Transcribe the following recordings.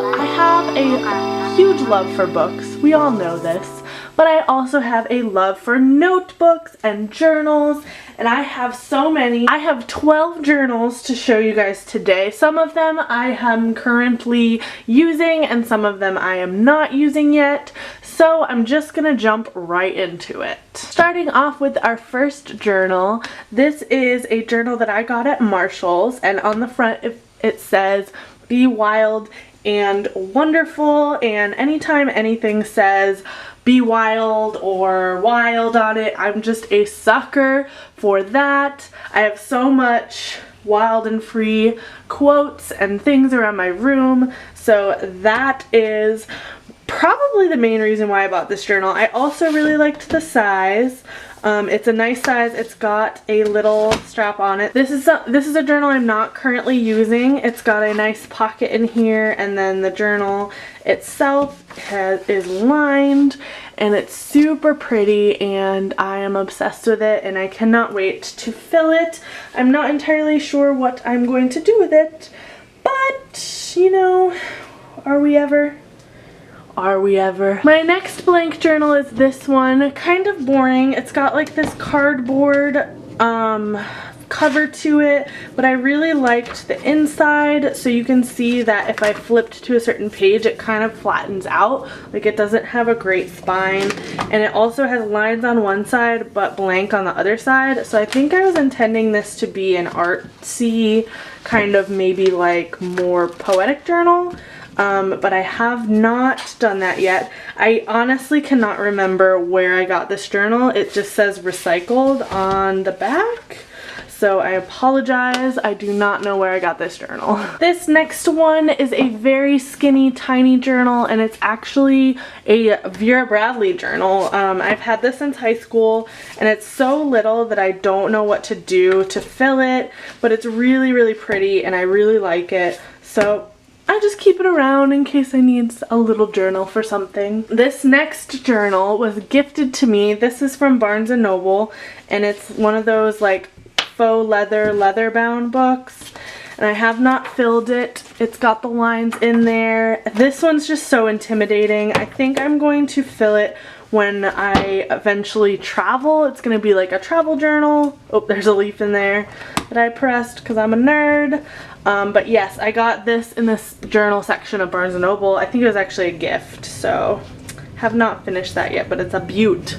I have a huge love for books. We all know this. But I also have a love for notebooks and journals, and I have so many. I have 12 journals to show you guys today. Some of them I am currently using and some of them I am not using yet. So I'm just gonna jump right into it. Starting off with our first journal. This is a journal that I got at Marshall's, and on the front it says, "Be wild and wonderful," and anytime anything says "be wild" or "wild" on it, I'm just a sucker for that. I have so much wild and free quotes and things around my room, so that is probably the main reason why I bought this journal. I also really liked the size. It's a nice size. It's got a little strap on it. This is a journal I'm not currently using. It's got a nice pocket in here, and then the journal itself is lined, and it's super pretty, and I am obsessed with it, and I cannot wait to fill it. I'm not entirely sure what I'm going to do with it, but you know, are we ever? Are we ever? My next blank journal is this one. Kind of boring. It's got like this cardboard cover to it, but I really liked the inside, so you can see that if I flipped to a certain page it kind of flattens out, like it doesn't have a great spine, and it also has lines on one side but blank on the other side. So I think I was intending this to be an artsy kind of, maybe like more poetic journal. But I have not done that yet. I honestly cannot remember where I got this journal. It just says recycled on the back. So I apologize. I do not know where I got this journal. This next one is a very skinny, tiny journal, and it's actually a Vera Bradley journal. I've had this since high school, and it's so little that I don't know what to do to fill it, but it's really, really pretty, and I really like it. So I just keep it around in case I need a little journal for something. This next journal was gifted to me. This is from Barnes & Noble, and it's one of those like faux leather bound books, and I have not filled it. It's got the lines in there. This one's just so intimidating. I think I'm going to fill it when I eventually travel. It's gonna be like a travel journal. Oh, there's a leaf in there that I pressed because I'm a nerd. But yes, I got this in this journal section of Barnes & Noble. I think it was actually a gift, so have not finished that yet, but it's a beaut.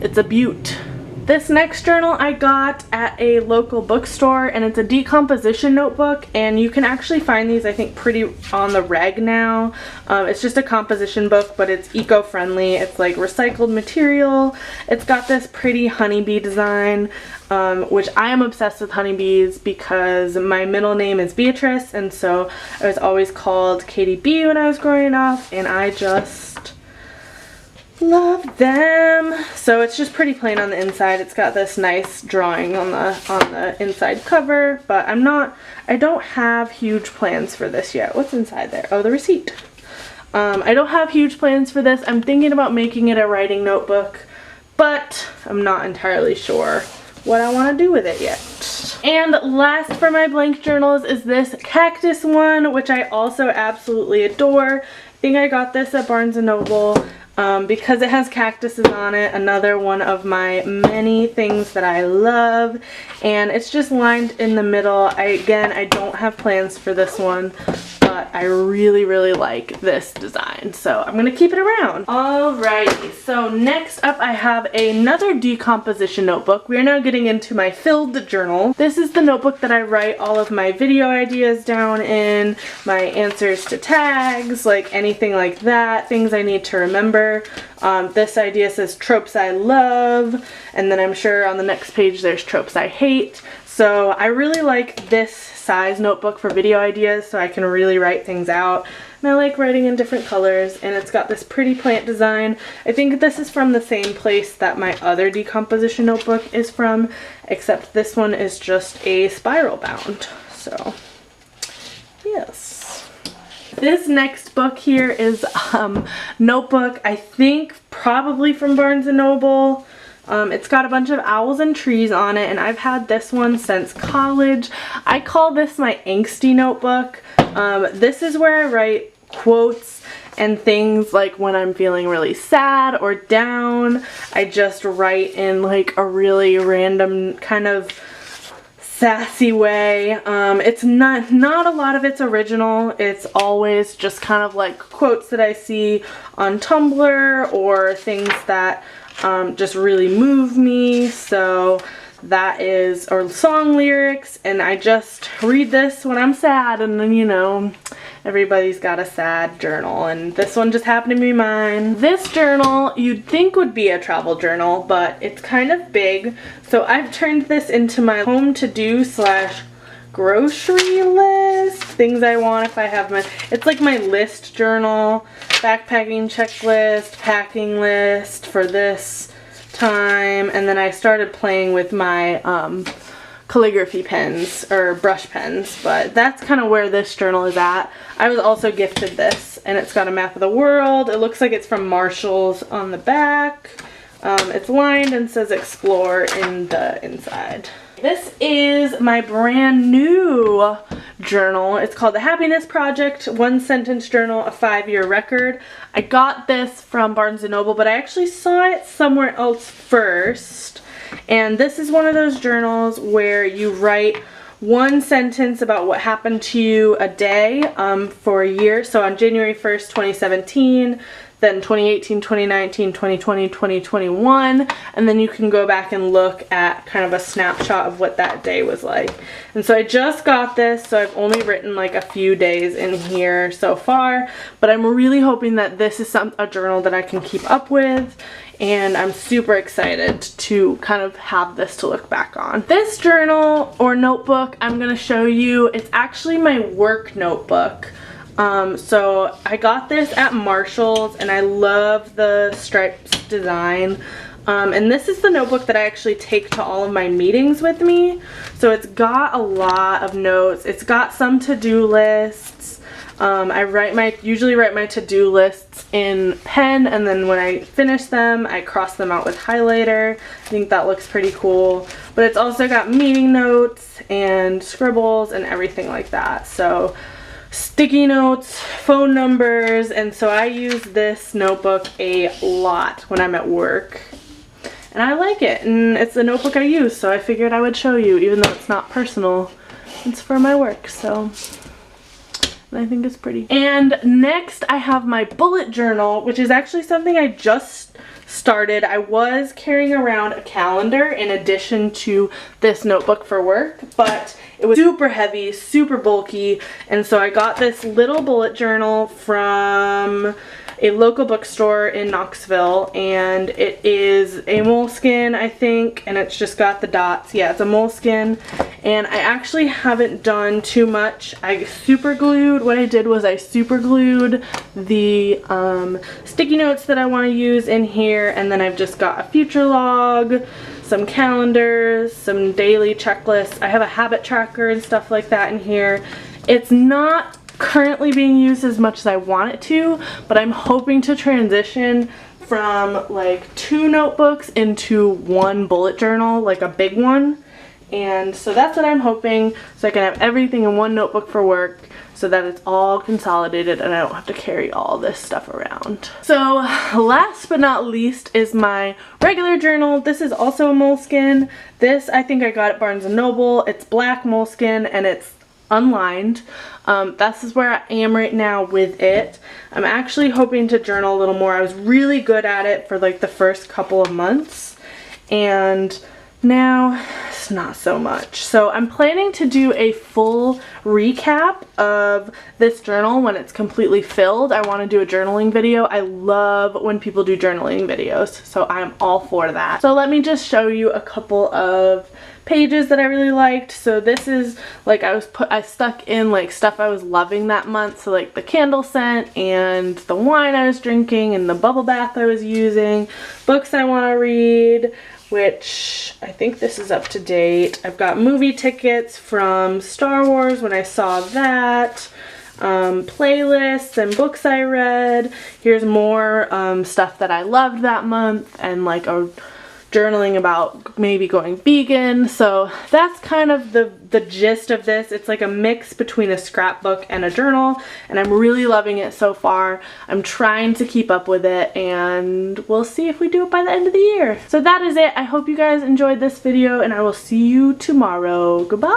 It's a beaut. This next journal I got at a local bookstore, and it's a decomposition notebook, and you can actually find these, I think, pretty on the reg now. It's just a composition book, but it's eco-friendly. It's like recycled material. It's got this pretty honeybee design, which I am obsessed with honeybees because my middle name is Beatrice, and so I was always called Katie B when I was growing up, and I just love them. So it's just pretty plain on the inside. It's got this nice drawing on the inside cover, but I don't have huge plans for this yet. What's inside there? Oh, the receipt. I don't have huge plans for this. I'm thinking about making it a writing notebook, but I'm not entirely sure what I want to do with it yet. And last for my blank journals is this cactus one, which I also absolutely adore. I think I got this at Barnes & Noble. Because it has cactuses on it, another one of my many things that I love, and it's just lined in the middle. Again, I don't have plans for this one, but I really, really like this design, so I'm gonna keep it around. Alrighty, so next up I have another decomposition notebook. We are now getting into my filled journal. This is the notebook that I write all of my video ideas down in, my answers to tags, like anything like that, things I need to remember. This idea says tropes I love, and then I'm sure on the next page there's tropes I hate. So I really like this size notebook for video ideas, so I can really write things out. And I like writing in different colors, and it's got this pretty plant design. I think this is from the same place that my other decomposition notebook is from, except this one is just a spiral bound. So yes. This next book here is notebook, I think probably from Barnes & Noble. It's got a bunch of owls and trees on it, and I've had this one since college. I call this my angsty notebook. This is where I write quotes and things like when I'm feeling really sad or down. I just write in like a really random kind of sassy way. It's not a lot of it's original. It's always just kind of like quotes that I see on Tumblr or things that just really move me. So that is, or song lyrics, and I just read this when I'm sad, and then, you know, everybody's got a sad journal, and this one just happened to be mine. This journal you'd think would be a travel journal, but it's kind of big, so I've turned this into my home to-do slash grocery list. Things I want if I have my, it's like my list journal, backpacking checklist, packing list for this time, and then I started playing with my calligraphy pens or brush pens, but that's kind of where this journal is at. I was also gifted this, and it's got a map of the world. It looks like it's from Marshall's on the back. It's lined and says explore in the inside. This is my brand new journal. It's called The Happiness Project, 1 sentence journal, a 5-year record. I got this from Barnes & Noble, but I actually saw it somewhere else first. And this is one of those journals where you write 1 sentence about what happened to you a day for a year. So on January 1st, 2017, then 2018, 2019, 2020, 2021, and then you can go back and look at kind of a snapshot of what that day was like. And so I just got this, so I've only written like a few days in here so far, but I'm really hoping that this is a journal that I can keep up with, and I'm super excited to kind of have this to look back on. This journal or notebook I'm gonna show you, it's actually my work notebook. So I got this at Marshall's, and I love the stripes design. And this is the notebook that I actually take to all of my meetings with me. So it's got a lot of notes. It's got some to-do lists. I usually write my to-do lists in pen, and then when I finish them, I cross them out with highlighter. I think that looks pretty cool. But it's also got meeting notes and scribbles and everything like that. So sticky notes, phone numbers, and so I use this notebook a lot when I'm at work. And I like it, and it's a notebook I use, so I figured I would show you, even though it's not personal. It's for my work, so I think it's pretty. And next I have my bullet journal, which is actually something I just started. I was carrying around a calendar in addition to this notebook for work, but it was super heavy, super bulky, and so I got this little bullet journal from a local bookstore in Knoxville, and it is a moleskin, I think, and it's just got the dots. Yeah, it's a moleskin, and I actually haven't done too much. What I did was I super glued the sticky notes that I want to use in here, and then I've just got a future log, some calendars, some daily checklists. I have a habit tracker and stuff like that in here. It's not currently being used as much as I want it to, but I'm hoping to transition from like 2 notebooks into 1 bullet journal, like a big one. And so that's what I'm hoping, so I can have everything in 1 notebook for work, so that it's all consolidated and I don't have to carry all this stuff around. So last but not least is my regular journal. This is also a moleskin. This I think I got at Barnes & Noble. It's black moleskin and it's unlined. This is where I am right now with it. I'm actually hoping to journal a little more. I was really good at it for like the first couple of months, and now it's not so much. So I'm planning to do a full recap of this journal when it's completely filled. I want to do a journaling video. I love when people do journaling videos, so I'm all for that. So let me just show you a couple of pages that I really liked. So this is like I stuck in like stuff I was loving that month, so like the candle scent and the wine I was drinking and the bubble bath I was using, books I want to read, which I think this is up to date. I've got movie tickets from Star Wars when I saw that, playlists and books I read. Here's more stuff that I loved that month, and like a journaling about maybe going vegan. So that's kind of the gist of this. It's like a mix between a scrapbook and a journal, and I'm really loving it so far. I'm trying to keep up with it, and we'll see if we do it by the end of the year. So that is it. I hope you guys enjoyed this video, and I will see you tomorrow. Goodbye.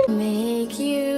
Make you